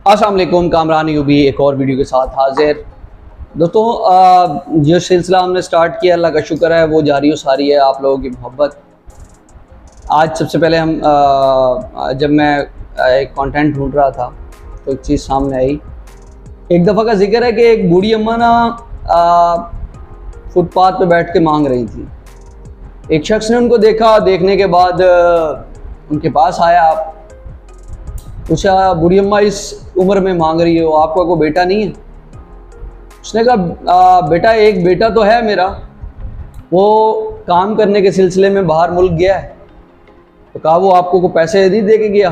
अस्सलाम वालेकुम, कामरान यूबी एक और वीडियो के साथ हाजिर। दोस्तों, जो सिलसिला हमने स्टार्ट किया अल्लाह का शुक्र है वो जारी और सारी है, आप लोगों की मोहब्बत। आज सबसे पहले हम जब मैं एक कंटेंट ढूंढ रहा था तो एक चीज़ सामने आई। एक दफ़ा का जिक्र है कि एक बूढ़ी अम्मा ना फुटपाथ पे बैठ के मांग रही थी। एक शख्स ने उनको देखा, देखने के बाद उनके पास आया, पूछा, बूढ़ी अम्मा इस उम्र में मांग रही हो, आपका कोई बेटा नहीं है? उसने कहा बेटा, एक बेटा तो है मेरा, वो काम करने के सिलसिले में बाहर मुल्क गया है। तो कहा वो आपको को पैसे नहीं दे के गया?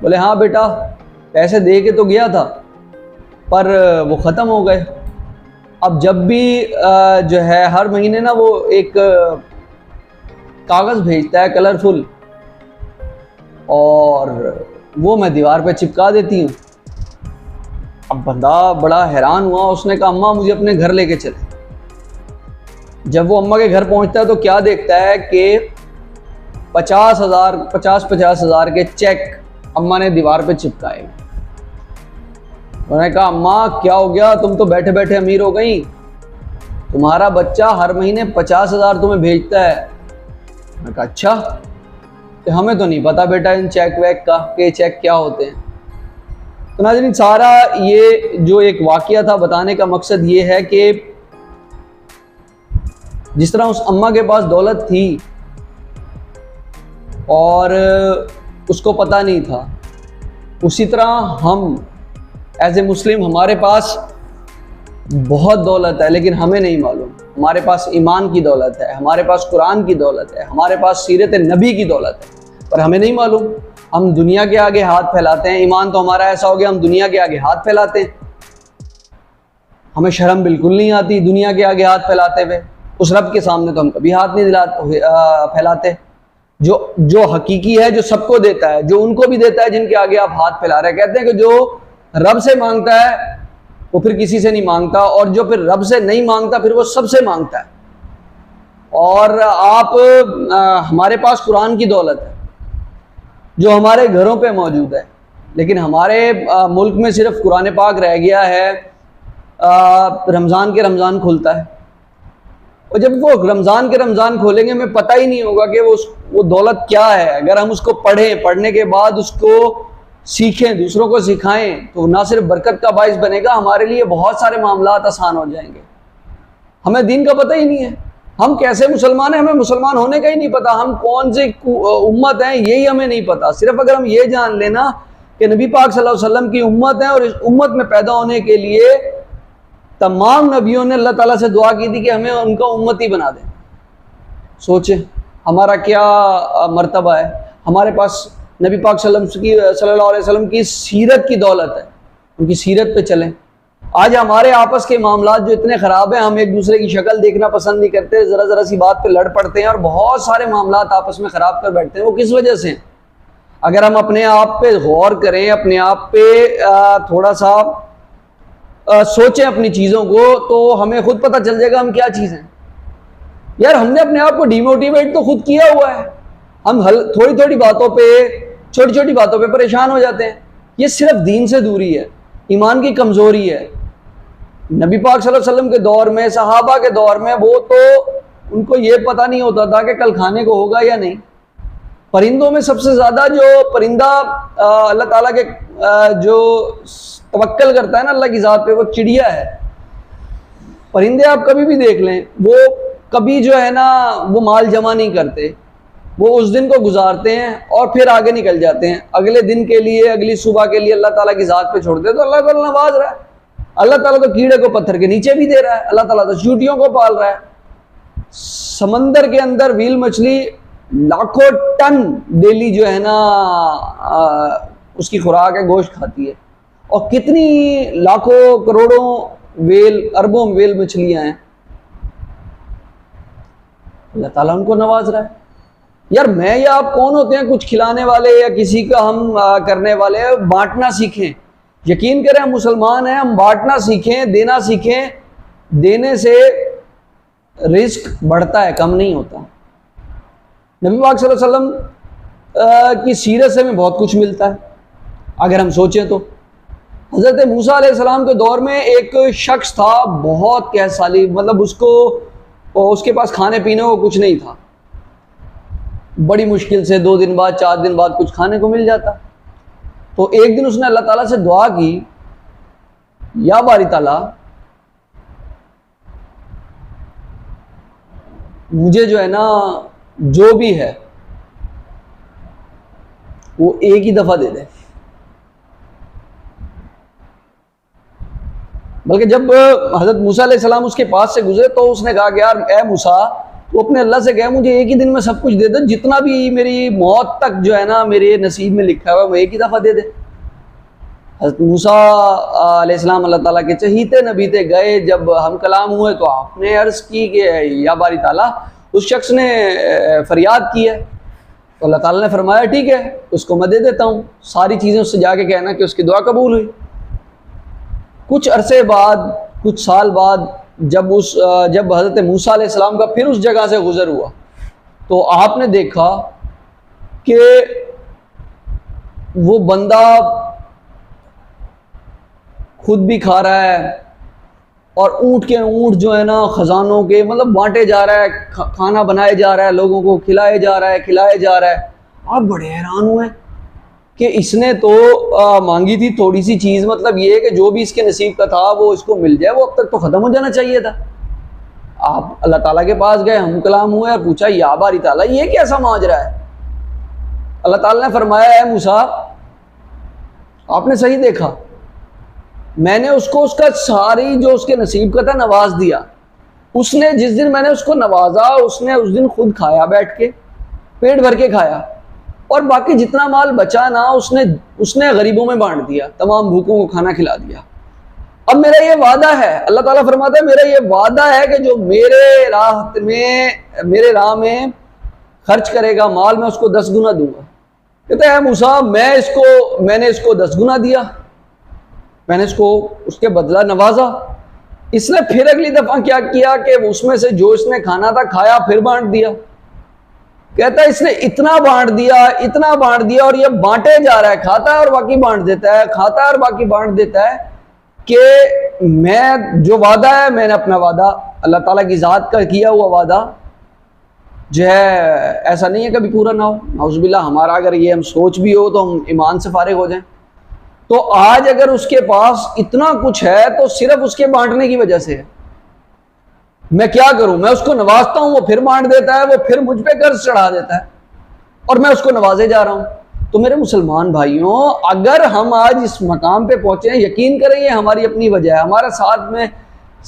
बोले हाँ बेटा, पैसे दे के तो गया था पर वो ख़त्म हो गए। अब जब भी जो है हर महीने ना वो एक कागज़ भेजता है कलरफुल, और वो मैं दीवार पे चिपका देती हूँ। अब बंदा बड़ा हैरान हुआ, उसने कहा अम्मा मुझे अपने घर लेके चले। जब वो अम्मा के घर पहुंचता है तो क्या देखता है कि 50,000 के चेक अम्मा ने दीवार पे चिपकाए। उन्होंने कहा अम्मा क्या हो गया, तुम तो बैठे बैठे अमीर हो गई, तुम्हारा बच्चा हर महीने 50,000 तुम्हें भेजता है। मैंने कहा अच्छा, तो हमें तो नहीं पता बेटा इन चेक वैक का के चेक क्या होते हैं। तो नाज़रीन, सारा ये जो एक वाक़या था बताने का मकसद ये है कि जिस तरह उस अम्मा के पास दौलत थी और उसको पता नहीं था, उसी तरह हम एज ए मुस्लिम हमारे पास बहुत दौलत है लेकिन हमें नहीं मालूम। हमारे पास ईमान की दौलत है, हमारे पास कुरान की दौलत है, हमारे पास सीरत नबी की दौलत है, पर हमें नहीं मालूम। हम दुनिया के आगे हाथ फैलाते हैं। ईमान तो हमारा ऐसा हो गया, हम दुनिया के आगे हाथ फैलाते हैं। हमें शर्म बिल्कुल नहीं आती दुनिया के आगे हाथ फैलाते हुए। उस रब के सामने तो हम कभी हाथ नहीं फैलाते जो हकीकी है, जो सबको देता है, जो उनको भी देता है जिनके आगे आप हाथ फैला रहे हैं। कहते हैं कि जो रब से मांगता है वो फिर किसी से नहीं मांगता, और जो फिर रब से नहीं मांगता फिर वो सबसे मांगता है। और आप हमारे पास कुरान की दौलत है जो हमारे घरों पे मौजूद है, लेकिन हमारे मुल्क में सिर्फ कुरान पाक रह गया है। रमज़ान के रमज़ान खुलता है, और जब वो रमज़ान के रमज़ान खोलेंगे हमें पता ही नहीं होगा कि वो दौलत क्या है। अगर हम उसको पढ़ें, पढ़ने के बाद उसको सीखें, दूसरों को सिखाएं, तो ना सिर्फ बरकत का बाइस बनेगा, हमारे लिए बहुत सारे मामलात आसान हो जाएंगे। हमें दीन का पता ही नहीं है, हम कैसे मुसलमान हैं, हमें मुसलमान होने का ही नहीं पता, हम कौन सी उम्मत हैं यही हमें नहीं पता। सिर्फ अगर हम ये जान लेना कि नबी पाक सल्लल्लाहु अलैहि वसल्लम की उम्मत है और इस उम्मत में पैदा होने के लिए तमाम नबियों ने अल्लाह ताला से दुआ की थी कि हमें उनका उम्मती बना दें। सोचें हमारा क्या मर्तबा है। हमारे पास नबी पाक सल्लल्लाहु अलैहि वसल्लम की सीरत की दौलत है, उनकी सीरत पे चलें। आज हमारे आपस के मामलात जो इतने ख़राब हैं, हम एक दूसरे की शक्ल देखना पसंद नहीं करते, ज़रा सी बात पे लड़ पड़ते हैं और बहुत सारे मामलात आपस में ख़राब कर बैठते हैं। वो किस वजह से? अगर हम अपने आप पे गौर करें, अपने आप पे थोड़ा सा सोचें अपनी चीज़ों को, तो हमें खुद पता चल जाएगा हम क्या चीज़ हैं। यार हमने अपने आप को डिमोटिवेट तो खुद किया हुआ है। हम थोड़ी थोड़ी बातों पर, छोटी छोटी बातों पर परेशान हो जाते हैं। ये सिर्फ दीन से दूरी है, ईमान की कमज़ोरी है। नबी पाक सल्लल्लाहु अलैहि वसल्लम के दौर में, सहाबा के दौर में, वो तो उनको ये पता नहीं होता था कि कल खाने को होगा या नहीं। परिंदों में सबसे ज़्यादा जो परिंदा अल्लाह ताला के जो तवक्कल करता है ना अल्लाह की ज़ात पे, वो चिड़िया है। परिंदे आप कभी भी देख लें, वो कभी जो है ना वो माल जमा नहीं करते, वो उस दिन को गुजारते हैं और फिर आगे निकल जाते हैं अगले दिन के लिए, अगली सुबह के लिए अल्लाह ताला की ज़ात पे छोड़ते हैं। तो अल्लाह ताला नवाज रहा है। अल्लाह ताला तो कीड़े को पत्थर के नीचे भी दे रहा है, अल्लाह ताला तो चींटियों को पाल रहा है। समंदर के अंदर व्हील मछली लाखों टन डेली जो है ना उसकी खुराक है, गोश्त खाती है, और कितनी लाखों करोड़ों वेल, अरबों वेल मछलियां हैं। अल्लाह ताला उनको नवाज रहा है। यार मैं या आप कौन होते हैं कुछ खिलाने वाले या किसी का हम करने वाले? बांटना सीखें। यकीन करें हम मुसलमान हैं, हम बांटना सीखें, देना सीखें। देने से रिस्क बढ़ता है, कम नहीं होता। नबी पाक सल्लल्लाहु अलैहि वसल्लम की सीरत से हमें बहुत कुछ मिलता है अगर हम सोचें तो। हज़रत मूसा अलैहिस्सलाम के दौर में एक शख्स था बहुत कैसाली, मतलब उसके पास खाने पीने को कुछ नहीं था। बड़ी मुश्किल से 2 दिन बाद 4 दिन बाद कुछ खाने को मिल जाता। तो एक दिन उसने अल्लाह ताला से दुआ की, या बारी ताला मुझे जो है ना जो भी है वो एक ही दफ़ा दे दे। बल्कि जब हज़रत मूसा अलैहिस्सलाम उसके पास से गुजरे तो उसने कहा कि यार ए मूसा, तो अपने अल्लाह से कहा मुझे एक ही दिन में सब कुछ दे दे, जितना भी मेरी मौत तक जो है ना मेरे नसीब में लिखा हुआ है वो एक ही दफ़ा दे दे। हज़रत मूसा अलैहिस्सलाम अल्लाह ताला के चहीते नबी थे गए, जब हम कलाम हुए तो आपने अर्ज़ की कि या बारी ताला, उस शख्स ने फरियाद की है, तो अल्लाह ताला ने फरमाया ठीक है उसको मैं दे देता हूँ, सारी चीज़ें उससे जाके कहना कि उसकी दुआ कबूल हुई। कुछ अरसे बाद, कुछ साल बाद जब हज़रत मूसा अलैहिस्सलाम का फिर उस जगह से गुज़र हुआ तो आपने देखा कि वो बंदा खुद भी खा रहा है और ऊँट के ऊँट जो है ना ख़जानों के मतलब बांटे जा रहा है, खाना बनाए जा रहा है, लोगों को खिलाए जा रहा है, खिलाए जा रहा है। आप बड़े हैरान हुए कि इसने तो मांगी थी थोड़ी सी चीज़, मतलब ये है कि जो भी इसके नसीब का था वो इसको मिल जाए, वो अब तक तो ख़त्म हो जाना चाहिए था। आप अल्लाह ताला के पास गए, हम कलाम हुए और पूछा या बारी ताला ये कैसा माजरा है? अल्लाह ताला ने फरमाया है मूसा आपने सही देखा, मैंने उसको उसका सारी जो उसके नसीब का था नवाज दिया। उसने जिस दिन मैंने उसको नवाजा उसने उस दिन खुद खाया, बैठ के पेट भर के खाया, और बाकी जितना माल बचा ना उसने गरीबों में बांट दिया, तमाम भूखों को खाना खिला दिया। अब मेरा ये वादा है, अल्लाह ताला फरमाता है मेरा ये वादा है कि जो मेरे राह में खर्च करेगा माल मैं उसको 10 गुना दूंगा। कहते हैं मूसा मैंने इसको 10 गुना दिया, मैंने इसको उसके बदला नवाजा। इसने फिर अगली दफा क्या किया कि उसमें से जो इसने खाना था खाया, फिर बांट दिया। कहता है इसने इतना बांट दिया और ये बांटे जा रहा है, खाता है और बाकी बांट देता है, खाता है और बाकी बांट देता है, कि मैं जो वादा है मैंने अपना वादा अल्लाह ताला की ज़ात का किया हुआ वादा जो है ऐसा नहीं है कभी पूरा ना हो। नाउज़ुबिल्लाह, हमारा अगर ये हम सोच भी हो तो हम ईमान से फारिग हो जाएं। तो आज अगर उसके पास इतना कुछ है तो सिर्फ उसके बांटने की वजह से है। मैं क्या करूं, मैं उसको नवाजता हूं, वो फिर बांट देता है, वो फिर मुझ पे कर्ज चढ़ा देता है और मैं उसको नवाजे जा रहा हूं। तो मेरे मुसलमान भाइयों, अगर हम आज इस मकाम पे पहुंचे हैं, यकीन करें ये हमारी अपनी वजह है। हमारा साथ में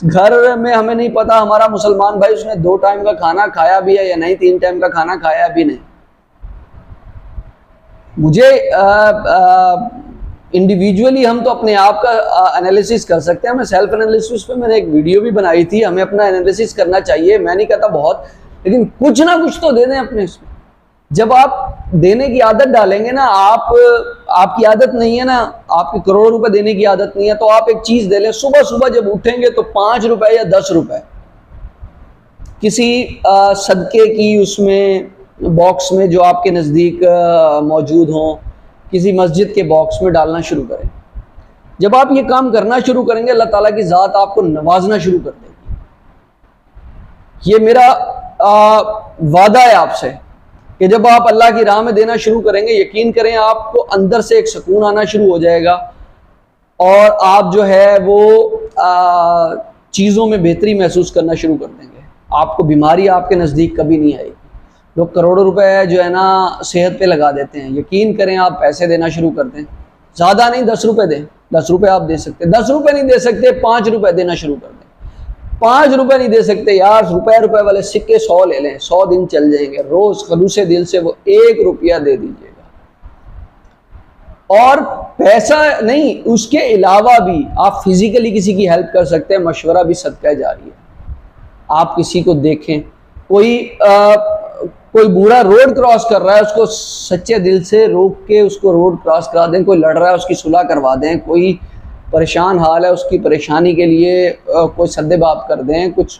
घर में हमें नहीं पता हमारा मुसलमान भाई उसने 2 टाइम का खाना खाया भी है या नहीं, 3 टाइम का खाना खाया भी नहीं। मुझे इंडिविजुअली हम तो अपने आप का एनालिसिस कर सकते हैं। मैं सेल्फ एनालिसिस पे मैंने एक वीडियो भी बनाई थी, हमें अपना एनालिसिस करना चाहिए। मैं नहीं कहता बहुत, लेकिन कुछ ना कुछ तो दे दें अपने इसमें। जब आप देने की आदत डालेंगे ना, आपकी आदत नहीं है ना, आपकी करोड़ों रुपए देने की आदत नहीं है, तो आप एक चीज दे लें। सुबह सुबह जब उठेंगे तो 5 रुपए या 10 रुपए किसी सदके की उसमें बॉक्स में जो आपके नज़दीक मौजूद हों, किसी मस्जिद के बॉक्स में डालना शुरू करें। जब आप ये काम करना शुरू करेंगे अल्लाह ताला की ज़ात आपको नवाजना शुरू कर देगी। ये मेरा वादा है आपसे कि जब आप अल्लाह की राह में देना शुरू करेंगे, यकीन करें आपको अंदर से एक सुकून आना शुरू हो जाएगा और आप जो है वो चीज़ों में बेहतरी महसूस करना शुरू कर देंगे। आपको बीमारी आपके नज़दीक कभी नहीं आएगी। लोग करोड़ों रुपए जो है ना सेहत पे लगा देते हैं। यकीन करें आप पैसे देना शुरू कर दें, ज़्यादा नहीं 10 रुपए दें। 10 रुपए आप दे सकते, 10 रुपए नहीं दे सकते 5 रुपए देना शुरू कर दें। 5 रुपए नहीं दे सकते यार, रुपए वाले सिक्के 100 ले लें, 100 दिन चल जाएंगे। रोज खलूसे दिल से वो 1 रुपया दे दीजिएगा। और पैसा नहीं, उसके अलावा भी आप फिजिकली किसी की हेल्प कर सकते हैं। मशवरा भी सदका जारी है। आप किसी को देखें, कोई बूढ़ा रोड क्रॉस कर रहा है, उसको सच्चे दिल से रोक के उसको रोड क्रॉस करा दें। कोई लड़ रहा है उसकी सुलह करवा दें। कोई परेशान हाल है उसकी परेशानी के लिए कोई सद्देबाब कर दें। कुछ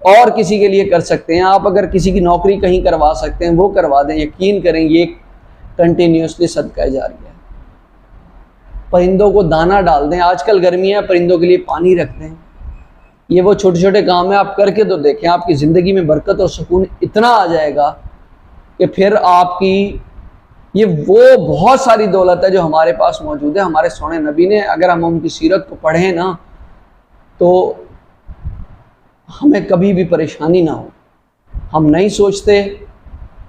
और किसी के लिए कर सकते हैं आप। अगर किसी की नौकरी कहीं करवा सकते हैं वो करवा दें। यकीन करें ये कंटिन्यूसली सदका जारी है। परिंदों को दाना डाल दें, आजकल गर्मियाँ, परिंदों के लिए पानी रख दें। ये वो छोटे छोटे काम है, आप करके तो देखें, आपकी ज़िंदगी में बरकत और सुकून इतना आ जाएगा कि फिर आपकी ये वो बहुत सारी दौलत है जो हमारे पास मौजूद है। हमारे सोने नबी ने, अगर हम उनकी सीरत को पढ़ें ना, तो हमें कभी भी परेशानी ना हो। हम नहीं सोचते,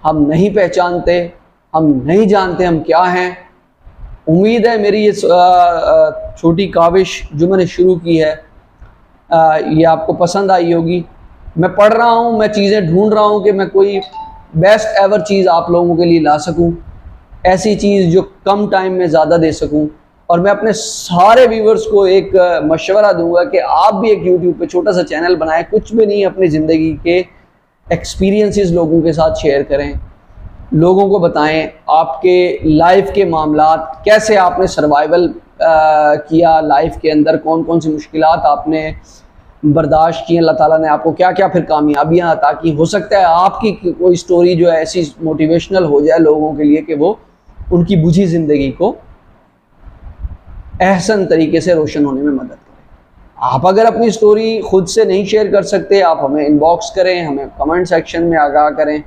हम नहीं पहचानते, हम नहीं जानते हम क्या हैं। उम्मीद है मेरी ये छोटी काविश जो मैंने शुरू की है ये आपको पसंद आई होगी। मैं पढ़ रहा हूँ, मैं चीज़ें ढूंढ रहा हूँ कि मैं कोई बेस्ट एवर चीज़ आप लोगों के लिए ला सकूँ, ऐसी चीज़ जो कम टाइम में ज़्यादा दे सकूँ। और मैं अपने सारे व्यूवर्स को एक मशवरा दूंगा कि आप भी एक यूट्यूब पे छोटा सा चैनल बनाएं, कुछ भी नहीं, अपनी ज़िंदगी के एक्सपीरियंसेस लोगों के साथ शेयर करें, लोगों को बताएं आपके लाइफ के मामलात, कैसे आपने सर्वाइवल किया लाइफ के अंदर, कौन कौन सी मुश्किलात आपने बर्दाश्त की, अल्लाह ताला ने आपको क्या क्या फिर कामयाबियाँ, ताकि हो सकता है आपकी कोई स्टोरी जो है ऐसी मोटिवेशनल हो जाए लोगों के लिए कि वो उनकी बुझी ज़िंदगी को एहसन तरीके से रोशन होने में मदद करें। आप अगर अपनी स्टोरी खुद से नहीं शेयर कर सकते, आप हमें इनबॉक्स करें, हमें कमेंट सेक्शन में आगाह करें,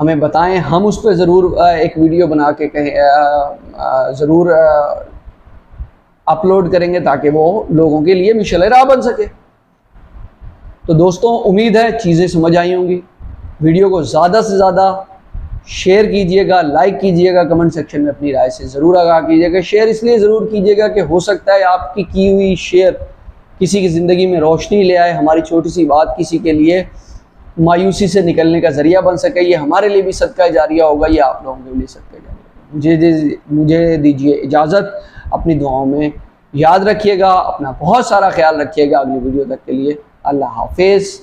हमें बताएं, हम उस पर ज़रूर एक वीडियो बना के कहें ज़रूर अपलोड करेंगे ताकि वो लोगों के लिए मिशल राह बन सके। तो दोस्तों, उम्मीद है चीज़ें समझ आई होंगी। वीडियो को ज़्यादा से ज़्यादा शेयर कीजिएगा, लाइक कीजिएगा, कमेंट सेक्शन में अपनी राय से ज़रूर आगाह कीजिएगा। शेयर इसलिए ज़रूर कीजिएगा कि हो सकता है आपकी की हुई शेयर किसी की ज़िंदगी में रोशनी ले आए, हमारी छोटी सी बात किसी के लिए मायूसी से निकलने का ज़रिया बन सके। ये हमारे लिए भी सदका जारिया होगा, ये आप लोगों के लिए सदका जारिया होगा। मुझे दीजिए इजाज़त, अपनी दुआओं में याद रखिएगा, अपना बहुत सारा ख्याल रखिएगा। अगली वीडियो तक के लिए अल्लाह हाफिज़।